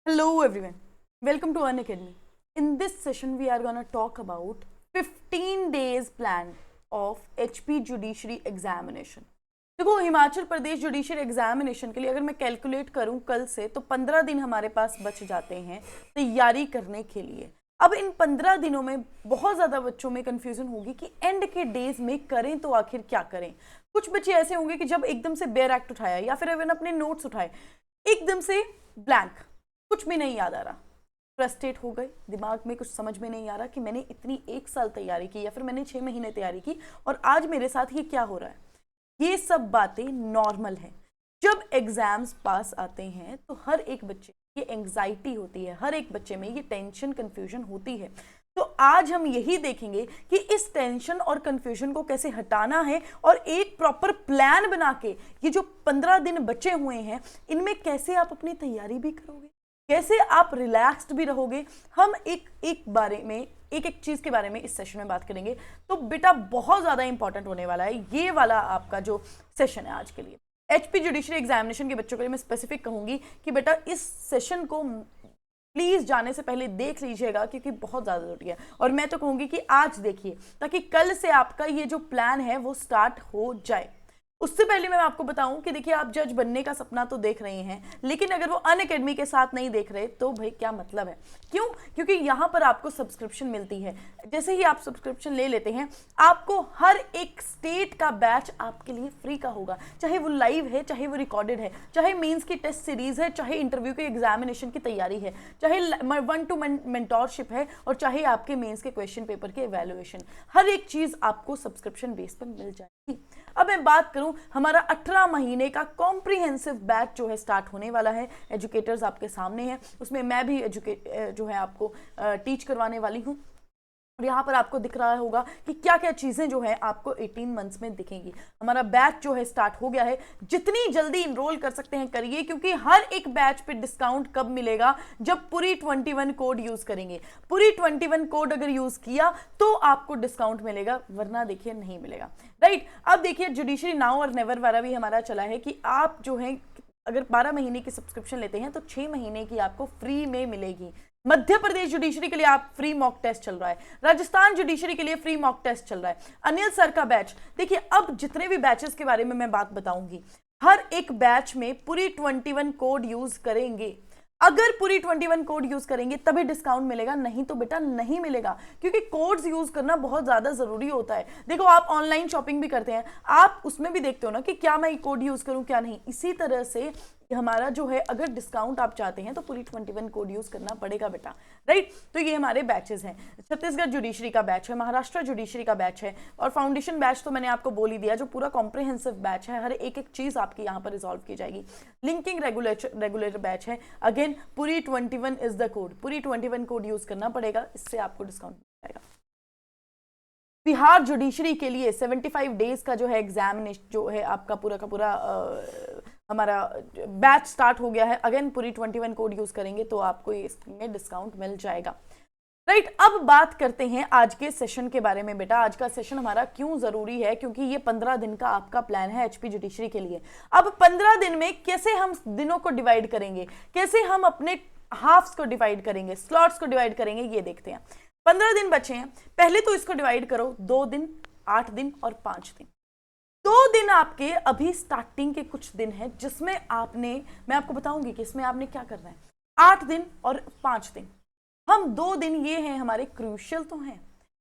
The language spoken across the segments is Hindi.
Hello everyone, welcome to Unacademy. In this session we are gonna talk about 15 days plan of HP Judiciary Examination. देखो हिमाचल प्रदेश जुडिशियल एग्जामिनेशन के लिए अगर मैं कैलकुलेट करूं कल से तो 15 दिन हमारे पास बच जाते हैं तैयारी करने के लिए। अब इन 15 दिनों में बहुत ज़्यादा बच्चों में कंफ्यूजन होगी कि एंड के डेज में करें तो आखिर क्या करें। कुछ बच्चे ऐसे होंगे कि जब एकदम से बेयर एक्ट उठाया या फिर अगर अपने नोट्स उठाए एकदम से ब्लैंक, कुछ भी नहीं याद आ रहा, फ्रस्ट्रेट हो गए, दिमाग में कुछ समझ में नहीं आ रहा कि मैंने इतनी 1 साल तैयारी की या फिर मैंने 6 महीने तैयारी की और आज मेरे साथ ये क्या हो रहा है। ये सब बातें नॉर्मल हैं। जब एग्जाम्स पास आते हैं तो हर एक बच्चे ये एंग्जाइटी होती है, हर एक बच्चे में ये टेंशन कन्फ्यूजन होती है। तो आज हम यही देखेंगे कि इस टेंशन और कन्फ्यूजन को कैसे हटाना है और एक प्रॉपर प्लान बना के ये जो 15 दिन बचे हुए हैं इनमें कैसे आप अपनी तैयारी भी करोगे, कैसे आप रिलैक्स्ड भी रहोगे। हम एक चीज के बारे में इस सेशन में बात करेंगे। तो बेटा बहुत ज्यादा इंपॉर्टेंट होने वाला है ये वाला आपका जो सेशन है आज के लिए। एचपी जुडिशरी एग्जामिनेशन के बच्चों के लिए मैं स्पेसिफिक कहूंगी कि बेटा इस सेशन को प्लीज जाने से पहले देख लीजिएगा क्योंकि बहुत ज्यादा जरूरी है। और मैं तो कहूंगी कि आज देखिए ताकि कल से आपका ये जो प्लान है वो स्टार्ट हो जाए। उससे पहले मैं आपको बताऊं कि देखिए आप जज बनने का सपना तो देख रहे हैं लेकिन अगर वो अनअकैडमी के साथ नहीं देख रहे तो भाई क्या मतलब है। क्यों? क्योंकि यहाँ पर आपको सब्सक्रिप्शन मिलती है। जैसे ही आप सब्सक्रिप्शन ले लेते हैं आपको हर एक स्टेट का बैच आपके लिए फ्री का होगा, चाहे वो लाइव है, चाहे वो रिकॉर्डेड है, चाहे मेंस की टेस्ट सीरीज है, चाहे इंटरव्यू के एग्जामिनेशन की तैयारी है, चाहे 1-to-1 मेंटोरशिप है और चाहे आपके मेंस के क्वेश्चन पेपर के इवैल्यूएशन। हर एक चीज आपको सब्सक्रिप्शन बेस पर मिल जाएगी। अब मैं बात करूं हमारा 18 महीने का कॉम्प्रिहेंसिव बैच जो है स्टार्ट होने वाला है। एजुकेटर्स आपके सामने हैं, उसमें मैं भी जो है आपको टीच करवाने वाली हूं। और यहाँ पर आपको दिख रहा होगा कि क्या क्या चीज़ें जो है आपको 18 मंथ्स में दिखेंगी। हमारा बैच जो है स्टार्ट हो गया है। जितनी जल्दी इनरोल कर सकते हैं करिए क्योंकि हर एक बैच पे डिस्काउंट कब मिलेगा, जब पूरी 21 कोड यूज़ करेंगे। पूरी 21 कोड अगर यूज़ किया तो आपको डिस्काउंट मिलेगा, वरना देखिए नहीं मिलेगा। राइट। अब देखिए जुडिशरी नाउ और नेवर वाला भी हमारा चला है कि आप जो है अगर 12 महीने की सब्सक्रिप्शन लेते हैं तो 6 महीने की आपको फ्री में मिलेगी। मध्य प्रदेश जुडिशरी के लिए आप फ्री मॉक टेस्ट चल रहा है, राजस्थान जुडिशरी के लिए फ्री मॉक टेस्ट चल रहा है, अनिल सर का बैच। देखिए अब जितने भी बैचेस के बारे में मैं बात बताऊंगी हर एक बैच में पूरी 21 कोड यूज करेंगे। अगर पूरी 21 कोड यूज करेंगे तभी डिस्काउंट मिलेगा, नहीं तो बेटा नहीं मिलेगा क्योंकि कोड्स यूज करना बहुत ज्यादा जरूरी होता है। देखो आप ऑनलाइन शॉपिंग भी करते हैं, आप उसमें भी देखते हो ना कि क्या मैं कोड यूज करूं क्या नहीं। इसी तरह से हमारा जो है अगर डिस्काउंट आप चाहते हैं तो पूरी 21 कोड यूज करना पड़ेगा बेटा। राइट। तो ये हमारे बैचेस हैं। छत्तीसगढ़ जुडिशरी का बैच है, महाराष्ट्र जुडिशरी का बैच है और फाउंडेशन बैच तो मैंने आपको बोल ही दिया, जो पूरा कॉम्प्रिहेंसिव बैच है। हर एक चीज आपकी यहाँ पर रिजॉल्व की जाएगी। लिंकिंग रेगुलेटर बैच है, अगेन पूरी 21 इज द कोड, पूरी 21 कोड यूज करना पड़ेगा, इससे आपको डिस्काउंट मिल जाएगा। बिहार जुडिशरी के लिए 75 डेज का जो है एग्जामिनेशन जो है आपका पूरा का पूरा हमारा बैच स्टार्ट हो गया है। अगेन पूरी 21 कोड यूज करेंगे तो आपको इसमें डिस्काउंट मिल जाएगा। राइट। अब बात करते हैं आज के सेशन के बारे में। बेटा आज का सेशन हमारा क्यों जरूरी है, क्योंकि ये 15 दिन का आपका प्लान है एचपी जुडिशरी के लिए। अब 15 दिन में कैसे हम दिनों को डिवाइड करेंगे, कैसे हम अपने हाफ्स को डिवाइड करेंगे, स्लॉट्स को डिवाइड करेंगे, ये देखते हैं। 15 दिन बचे हैं, पहले तो इसको डिवाइड करो 2 दिन, 8 दिन और 5 दिन। 2 दिन आपके अभी स्टार्टिंग के कुछ दिन हैं जिसमें मैं आपको बताऊंगी कि इसमें आपने क्या करना है। 8 दिन और 5 दिन, हम 2 दिन ये हैं हमारे क्रूशियल तो हैं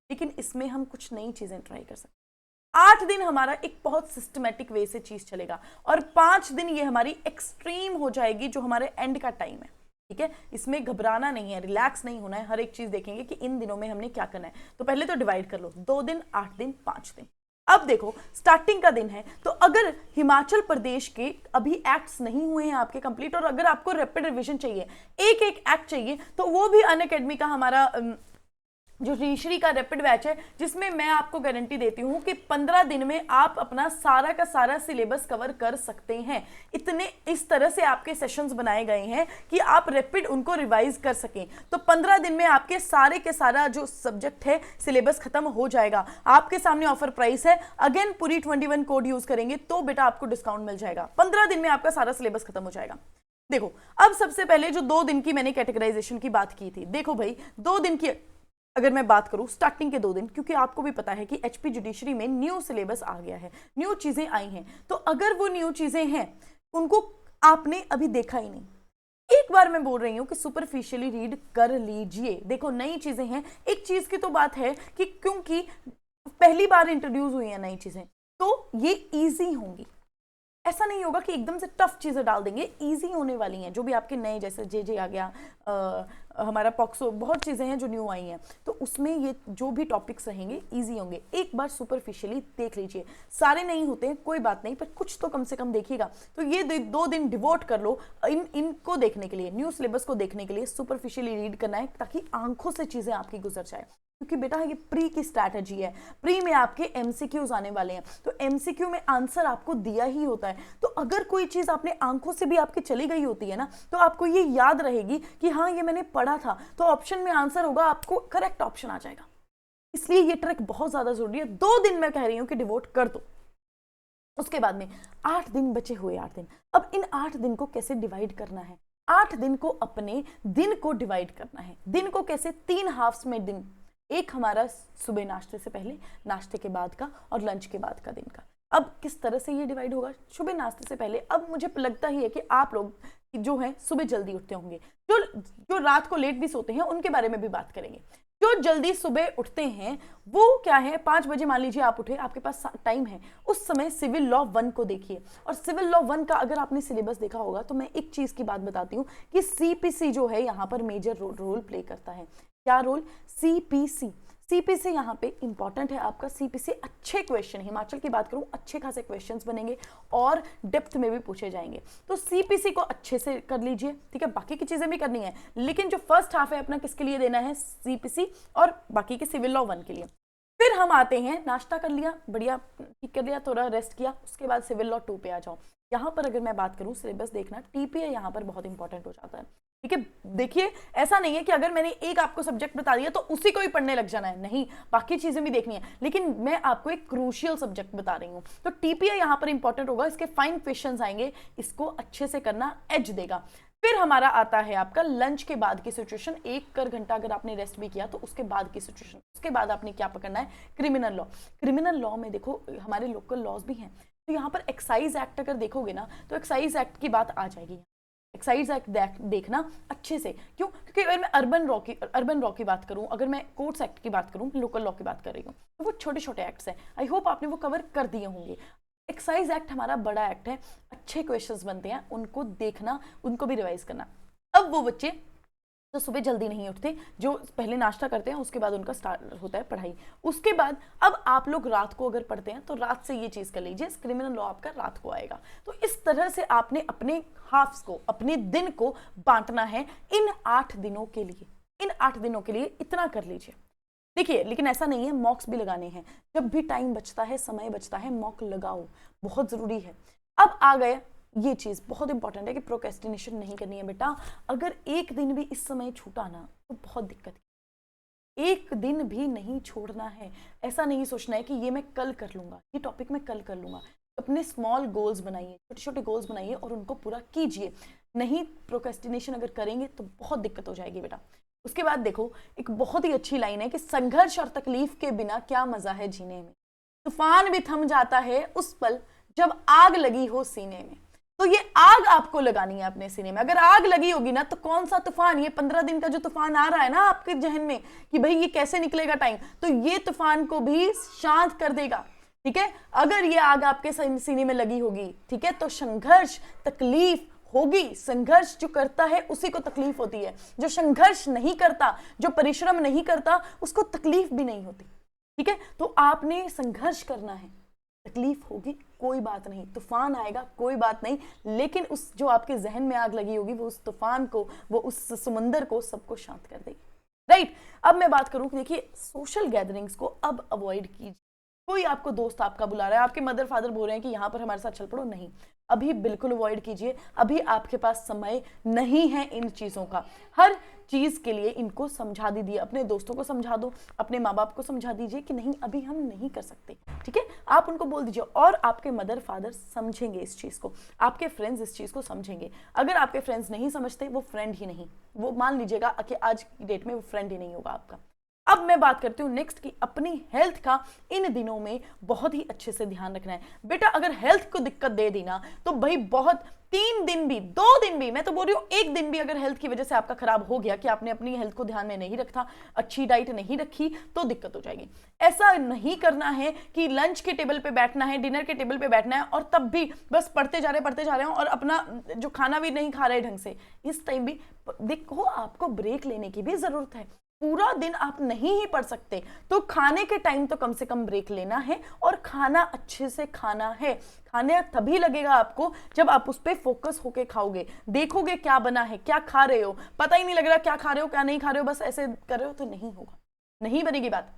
लेकिन इसमें हम कुछ नई चीजें ट्राई कर सकते हैं। 8 दिन हमारा एक बहुत सिस्टमेटिक वे से चीज चलेगा और 5 दिन ये हमारी एक्सट्रीम हो जाएगी जो हमारे एंड का टाइम है। ठीक है, इसमें घबराना नहीं है, रिलैक्स नहीं होना है, हर एक चीज देखेंगे कि इन दिनों में हमने क्या करना है। तो पहले तो डिवाइड कर लो, 2 दिन, 8 दिन, 5 दिन। अब देखो स्टार्टिंग का दिन है तो अगर हिमाचल प्रदेश के अभी एक्ट्स नहीं हुए हैं आपके कंप्लीट और अगर आपको रैपिड रिवीजन चाहिए, एक एक्ट चाहिए, तो वो भी अनअकैडमी का हमारा जो जुडिशरी का रैपिड बैच है जिसमें मैं आपको गारंटी देती हूं कि 15 दिन में आप अपना सारा का सारा सिलेबस कवर कर सकते हैं। इतने इस तरह से आपके सेशंस बनाए गए हैं कि आप रैपिड उनको रिवाइज कर सकें। तो 15 दिन में आपके सारे के सारा जो सब्जेक्ट है सिलेबस खत्म हो जाएगा। आपके सामने ऑफर प्राइस है, अगेन पूरी 21 कोड यूज करेंगे तो बेटा आपको डिस्काउंट मिल जाएगा। 15 दिन में आपका सारा सिलेबस खत्म हो जाएगा। देखो, अब सबसे पहले जो 2 दिन की मैंने कैटेगराइजेशन की बात की थी, देखो भाई 2 दिन की अगर मैं बात करूं, स्टार्टिंग के 2 दिन, क्योंकि आपको भी पता है कि एचपी जुडिशरी में न्यू सिलेबस आ गया है, न्यू चीजें आई हैं, तो अगर वो न्यू चीजें हैं उनको आपने अभी देखा ही नहीं, एक बार मैं बोल रही हूं कि सुपरफिशियली रीड कर लीजिए। देखो नई चीजें हैं, एक चीज की तो बात है कि क्योंकि पहली बार इंट्रोड्यूस हुई है नई चीजें, तो ये इजी होंगी, ऐसा नहीं होगा कि एकदम से टफ चीजें डाल देंगे, इजी होने वाली हैं। जो भी आपके नए जैसे जे आ गया, हमारा पॉक्सो, बहुत चीजें हैं जो न्यू आई हैं, तो उसमें ये जो भी टॉपिक्स रहेंगे इजी होंगे। एक बार सुपरफिशियली देख लीजिए, सारे नहीं होते हैं कोई बात नहीं, पर कुछ तो कम से कम देखिएगा। तो ये 2 दिन डिवोट कर लो इनको देखने के लिए, न्यू सिलेबस को देखने के लिए, सुपरफिशियली रीड करना है ताकि आंखों से चीजें आपकी गुजर जाए। क्योंकि बेटा ये प्री की स्ट्रैटेजी है, प्री में आपके एमसीक्यूज आने वाले हैं, तो एमसीक्यू में आंसर आपको दिया ही होता है, तो अगर कोई चीज आपने आंखों से भी आपकी चली गई होती है ना, तो आपको ये याद रहेगी कि हाँ ये मैंने पढ़ा था, तो ऑप्शन में आंसर होगा, आपको करेक्ट ऑप्शन आ जाएगा। इसलिए ये ट्रिक बहुत ज्यादा जरूरी है। 2 दिन मैं कह रही हूं कि डिवोट कर दो। उसके बाद में 8 दिन बचे हुए, 8 दिन, अब इन 8 दिन को कैसे डिवाइड करना है? 8 दिन को अपने दिन को डिवाइड करना है। दिन को कैसे? 3 हाफ्स में दिन, एक हमारा सुबह नाश्ते से पहले, नाश्ते के बाद का, और लंच के बाद का दिन का। अब किस तरह से ये डिवाइड होगा? सुबह नाश्ते से पहले, अब मुझे लगता ही है कि आप लोग जो हैं सुबह जल्दी उठते होंगे, जो रात को लेट भी सोते हैं उनके बारे में भी बात करेंगे। जो जल्दी सुबह उठते हैं वो क्या है, 5 बजे मान लीजिए आप उठे, आपके पास टाइम है, उस समय सिविल लॉ 1 को देखिए। और सिविल लॉ 1 का अगर आपने सिलेबस देखा होगा तो मैं एक चीज की बात बताती हूँ कि सीपीसी जो है यहाँ पर मेजर रोल प्ले करता है। क्या रोल? सीपीसी। सीपीसी यहाँ पे इंपॉर्टेंट है आपका। सीपीसी अच्छे क्वेश्चन, हिमाचल की बात करूं, अच्छे खासे क्वेश्चंस बनेंगे और डेप्थ में भी पूछे जाएंगे, तो सीपीसी को अच्छे से कर लीजिए, ठीक है। बाकी की चीजें भी करनी है, लेकिन जो फर्स्ट हाफ है अपना किसके लिए देना है? सीपीसी और बाकी के सिविल लॉ 1 के लिए। फिर हम आते हैं, नाश्ता कर लिया, बढ़िया ठीक कर लिया, थोड़ा रेस्ट किया, उसके बाद सिविल लॉ 2 पे आ जाओ। यहाँ पर अगर मैं बात करूं, सिलेबस देखना, टीपीए यहाँ पर बहुत इंपॉर्टेंट हो जाता है, ठीक है। देखिए ऐसा नहीं है कि अगर मैंने एक आपको सब्जेक्ट बता दिया तो उसी को ही पढ़ने लग जाना है, नहीं, बाकी चीजें भी देखनी है, लेकिन मैं आपको एक क्रूशियल सब्जेक्ट बता रही हूं, तो टीपीए यहां पर इंपॉर्टेंट होगा, इसके फाइन क्वेश्चंस आएंगे, इसको अच्छे से करना, एज देगा। फिर हमारा आता है आपका लंच के बाद की सिचुएशन, 1 घंटा अगर आपने रेस्ट भी किया तो उसके बाद की सिचुएशन, उसके बाद आपने क्या पकड़ना है? Criminal law. क्रिमिनल लॉ में देखो हमारे लोकल लॉज भी हैं, तो यहाँ पर एक्साइज एक्ट अगर देखोगे ना तो एक्साइज एक्ट की बात आ जाएगी। एक्साइज एक्ट देखना अच्छे से, क्यों? क्योंकि अगर मैं अर्बन लॉ की बात करूं, अगर मैं कोर्ट्स एक्ट की बात करूं, लोकल लॉ की बात कर रही हूं, तो वो छोटे छोटे एक्ट्स हैं, आई होप आपने वो कवर कर दिए होंगे। एक्साइज एक्ट हमारा बड़ा एक्ट है, अच्छे क्वेश्चंस बनते हैं, उनको देखना, उनको भी रिवाइज करना। अब वो बच्चे तो सुबह जल्दी नहीं उठते, जो पहले नाश्ता करते हैं उसके बाद उनका स्टार्ट होता है पढ़ाई, उसके बाद अब आप लोग रात को अगर पढ़ते हैं तो रात से ये चीज कर लीजिए, क्रिमिनल लॉ आपका रात को आएगा। तो इस तरह से आपने अपने हाफ्स को, अपने दिन को बांटना है इन 8 दिनों के लिए। इन 8 दिनों के लिए इतना कर लीजिए। देखिए लेकिन ऐसा नहीं है, मॉक्स भी लगाने हैं, जब भी टाइम बचता है, समय बचता है, मॉक लगाओ, बहुत जरूरी है। अब आ गए, ये चीज बहुत इंपॉर्टेंट है कि प्रोक्रेस्टिनेशन नहीं करनी है बेटा। अगर एक दिन भी इस समय छूटा ना तो बहुत दिक्कत है, एक दिन भी नहीं छोड़ना है। ऐसा नहीं सोचना है कि ये मैं कल कर लूंगा, ये टॉपिक मैं कल कर लूंगा। अपने स्मॉल गोल्स बनाइए, छोटे छोटे गोल्स बनाइए और उनको पूरा कीजिए। नहीं प्रोक्रेस्टिनेशन अगर करेंगे तो बहुत दिक्कत हो जाएगी बेटा। उसके बाद देखो एक बहुत ही अच्छी लाइन है कि संघर्ष और तकलीफ के बिना क्या मजा है जीने में, तूफान भी थम जाता है उस पल जब आग लगी हो सीने में। तो ये आग आपको लगानी है अपने सीने में। अगर आग लगी होगी ना तो कौन सा तूफान, ये 15 दिन का जो तूफान आ रहा है ना आपके जहन में कि भाई ये कैसे निकलेगा टाइम, तो ये तूफान को भी शांत कर देगा, ठीक है। अगर ये आग आपके सीने में लगी होगी, ठीक है, तो संघर्ष तकलीफ होगी। संघर्ष जो करता है उसी को तकलीफ होती है, जो संघर्ष नहीं करता, जो परिश्रम नहीं करता, उसको तकलीफ भी नहीं होती, ठीक है। तो आपने संघर्ष करना है, तकलीफ होगी कोई बात नहीं, तूफान आएगा कोई बात नहीं, लेकिन उस जो आपके जहन में आग लगी होगी वो उस तूफान को, वो उस समंदर को, सबको शांत कर देगी, राइट। अब मैं बात करूं कि देखिए सोशल गैदरिंग्स को अब अवॉइड कीजिए। कोई आपको दोस्त आपका बुला रहा है, आपके मदर फादर बोल रहे हैं कि यहाँ पर हमारे साथ चल पड़ो, नहीं, अभी बिल्कुल अवॉइड कीजिए। अभी आपके पास समय नहीं है इन चीजों का। हर चीज के लिए इनको समझा दीजिए, अपने दोस्तों को समझा दो, अपने माँ बाप को समझा दीजिए कि नहीं अभी हम नहीं कर सकते, ठीक है, आप उनको बोल दीजिए, और आपके मदर फादर समझेंगे इस चीज़ को, आपके फ्रेंड्स इस चीज़ को समझेंगे। अगर आपके फ्रेंड्स नहीं समझते, वो फ्रेंड ही नहीं, वो मान लीजिएगा कि आज की डेट में वो फ्रेंड ही नहीं होगा आपका। अब मैं बात करती हूँ नेक्स्ट की, अपनी हेल्थ का इन दिनों में बहुत ही अच्छे से ध्यान रखना है। बेटा अगर हेल्थ को दिक्कत दे दी ना, तो भाई बहुत 3 दिन भी, 2 दिन भी, मैं तो बोल रही हूँ 1 दिन भी अगर हेल्थ की वजह से आपका खराब हो गया कि आपने अपनी हेल्थ को ध्यान में नहीं रखा, अच्छी डाइट नहीं रखी, तो दिक्कत हो जाएगी। ऐसा नहीं करना है कि लंच के टेबल पे बैठना है, डिनर के टेबल पे बैठना है और तब भी बस पढ़ते जा रहे हैं और अपना जो खाना भी नहीं खा रहे ढंग से। इस टाइम भी देखो, आपको ब्रेक लेने की भी जरूरत है। पूरा दिन आप नहीं ही पढ़ सकते, तो खाने के टाइम तो कम से कम ब्रेक लेना है और खाना अच्छे से खाना है। खाने तभी लगेगा आपको जब आप उस पर फोकस होके खाओगे, देखोगे क्या बना है, क्या खा रहे हो, पता ही नहीं लग रहा क्या खा रहे हो क्या नहीं खा रहे हो, बस ऐसे कर रहे हो, तो नहीं होगा, नहीं बनेगी बात।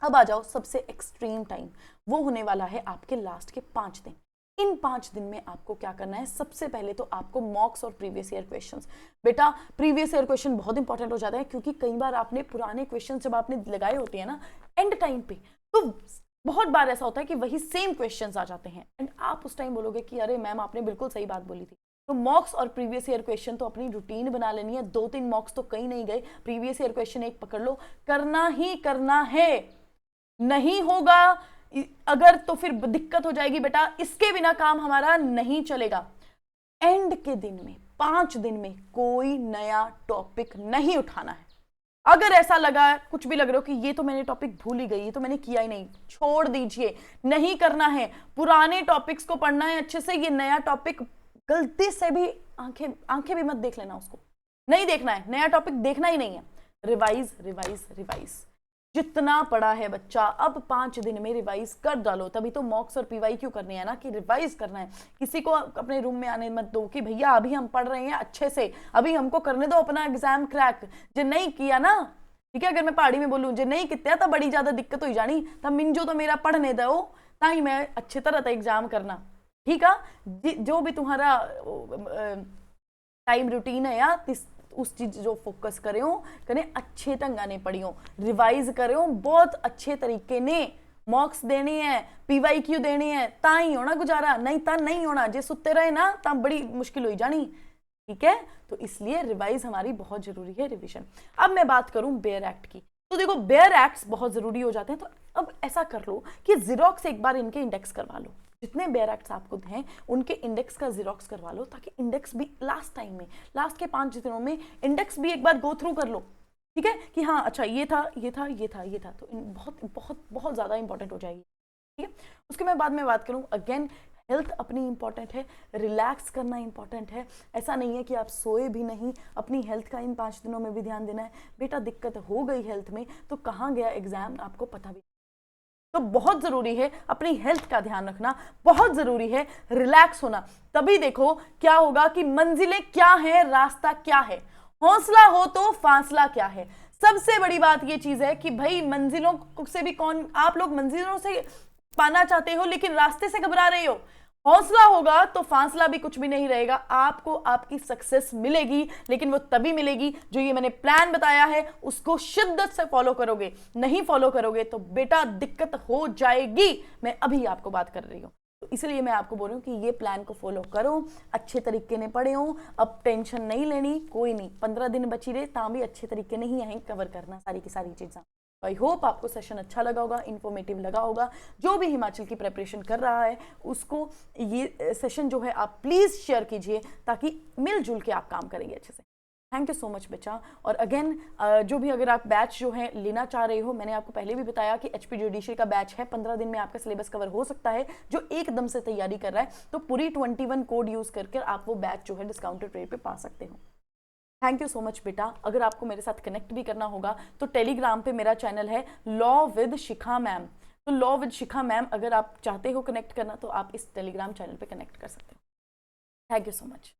अब आ जाओ सबसे एक्सट्रीम टाइम, वो होने वाला है आपके लास्ट के 5 दिन। इन 5 दिन में आपको क्या करना है? सबसे पहले तो आपको मॉक्स और प्रीवियस ईयर क्वेश्चंस, बेटा प्रीवियस ईयर क्वेश्चन बहुत इंपॉर्टेंट हो जाता है, क्योंकि कई बार आपने पुराने क्वेश्चन जब आपने लगाए होते हैं ना एंड टाइम पे, तो बहुत बार ऐसा होता है कि वही सेम क्वेश्चंस आ जाते हैं एंड आप उस टाइम बोलोगे कि अरे मैम आपने बिल्कुल सही बात बोली थी। तो मॉक्स और प्रीवियस ईयर क्वेश्चन तो अपनी रूटीन बना लेनी है। 2-3 मॉक्स तो कहीं नहीं गए, प्रीवियस ईयर क्वेश्चन एक पकड़ लो, करना ही करना है। नहीं होगा अगर तो फिर दिक्कत हो जाएगी बेटा, इसके बिना काम हमारा नहीं चलेगा। एंड के दिन में 5 दिन में कोई नया टॉपिक नहीं उठाना है। अगर ऐसा लगा, कुछ भी लग रहा हो कि ये तो मैंने टॉपिक भूल ही गई, ये तो मैंने किया ही नहीं, छोड़ दीजिए, नहीं करना है। पुराने टॉपिक्स को पढ़ना है अच्छे से, ये नया टॉपिक गलती से भी आंखें भी मत देख लेना, उसको नहीं देखना है, नया टॉपिक देखना ही नहीं है। रिवाइज रिवाइज रिवाइज, जितना पढ़ा है बच्चा अब 5 दिन में रिवाइज कर डालो। तभी तो मॉक्स और पीवाई क्यों करनी है ना, कि रिवाइज करना है। किसी को अपने रूम में आने मत दो कि भैया अभी हम पढ़ रहे हैं अच्छे से, अभी हमको करने दो अपना एग्जाम क्रैक। जो नहीं किया ना, ठीक है, अगर मैं पहाड़ी में बोलूं, जो नहीं किया तो बड़ी ज्यादा दिक्कत हो जानी, तब मिंजो तो मेरा पढ़ने दो, ताकि मैं अच्छी तरह से एग्जाम करना, ठीक है। जो भी तुम्हारा टाइम रूटीन है या उस चीज जो फोकस करे हो, कने अच्छे ढंगा ने पढ़ी हो, रिवाइज करे हो बहुत अच्छे तरीके ने। मॉक्स देने हैं, पीवाईक्यू देने हैं, ता ही होना गुजारा, नहीं ता नहीं होना। जे सुते रहे ना ता बड़ी मुश्किल हो जानी, ठीक है। तो इसलिए रिवाइज हमारी बहुत जरूरी है, रिविजन। अब मैं बात करूं बेयर एक्ट की, तो देखो बेयर एक्ट्स बहुत जरूरी हो जाते हैं। तो अब ऐसा कर लो कि जीरोक्स एक बार इनके इंडेक्स करवा लो, जितने बेयर एक्ट्स आपको हैं उनके इंडेक्स का जीरोक्स करवा लो, ताकि इंडेक्स भी लास्ट टाइम में, लास्ट के 5 दिनों में इंडेक्स भी एक बार गो थ्रू कर लो, ठीक है, कि हाँ अच्छा ये था ये था ये था ये था। तो बहुत बहुत बहुत ज़्यादा इंपॉर्टेंट हो जाएगी, ठीक है। उसके मैं बाद में बात करूँ, अगेन हेल्थ अपनी इंपॉर्टेंट है, रिलैक्स करना इंपॉर्टेंट है। ऐसा नहीं है कि आप सोए भी नहीं, अपनी हेल्थ का इन 5 दिनों में भी ध्यान देना है। बेटा दिक्कत हो गई हेल्थ में तो कहाँ गया एग्जाम, आपको पता भी। तो बहुत जरूरी है अपनी हेल्थ का ध्यान रखना, बहुत जरूरी है रिलैक्स होना। तभी देखो क्या होगा कि मंजिलें क्या है, रास्ता क्या है, हौसला हो तो फासला क्या है। सबसे बड़ी बात ये चीज है कि भाई मंजिलों से भी कौन, आप लोग मंजिलों से पाना चाहते हो लेकिन रास्ते से घबरा रहे हो। हौसला होगा तो फासला भी कुछ भी नहीं रहेगा, आपको आपकी सक्सेस मिलेगी, लेकिन वो तभी मिलेगी जो ये मैंने प्लान बताया है उसको शिद्दत से फॉलो करोगे। नहीं फॉलो करोगे तो बेटा दिक्कत हो जाएगी। मैं अभी आपको बात कर रही हूँ, तो इसलिए मैं आपको बोल रही हूँ कि ये प्लान को फॉलो करो, अच्छे तरीके ने पढ़े हो। अब टेंशन नहीं लेनी, कोई नहीं, 15 दिन बची रहे ता भी अच्छे तरीके ने ही यहीं कवर करना सारी की सारी चीज़ें। आई होप आपको सेशन अच्छा लगा होगा, इन्फॉर्मेटिव लगा होगा। जो भी हिमाचल की प्रेपरेशन कर रहा है उसको ये सेशन जो है आप प्लीज़ शेयर कीजिए, ताकि मिलजुल के आप काम करेंगे अच्छे से। थैंक यू सो मच बच्चा। और अगेन जो भी अगर आप बैच जो है लेना चाह रहे हो, मैंने आपको पहले भी बताया कि एचपी जुडिशरी का बैच है, 15 दिन में आपका सिलेबस कवर हो सकता है। जो एकदम से तैयारी कर रहा है तो पूरी 21 कोड यूज़ करके आप वो बैच जो है डिस्काउंटेड रेट पे पा सकते हो। थैंक यू सो मच बेटा। अगर आपको मेरे साथ कनेक्ट भी करना होगा तो टेलीग्राम पे मेरा चैनल है लॉ विद शिखा मैम। तो लॉ विद शिखा मैम अगर आप चाहते हो कनेक्ट करना तो आप इस टेलीग्राम चैनल पे कनेक्ट कर सकते हो। Thank you so much.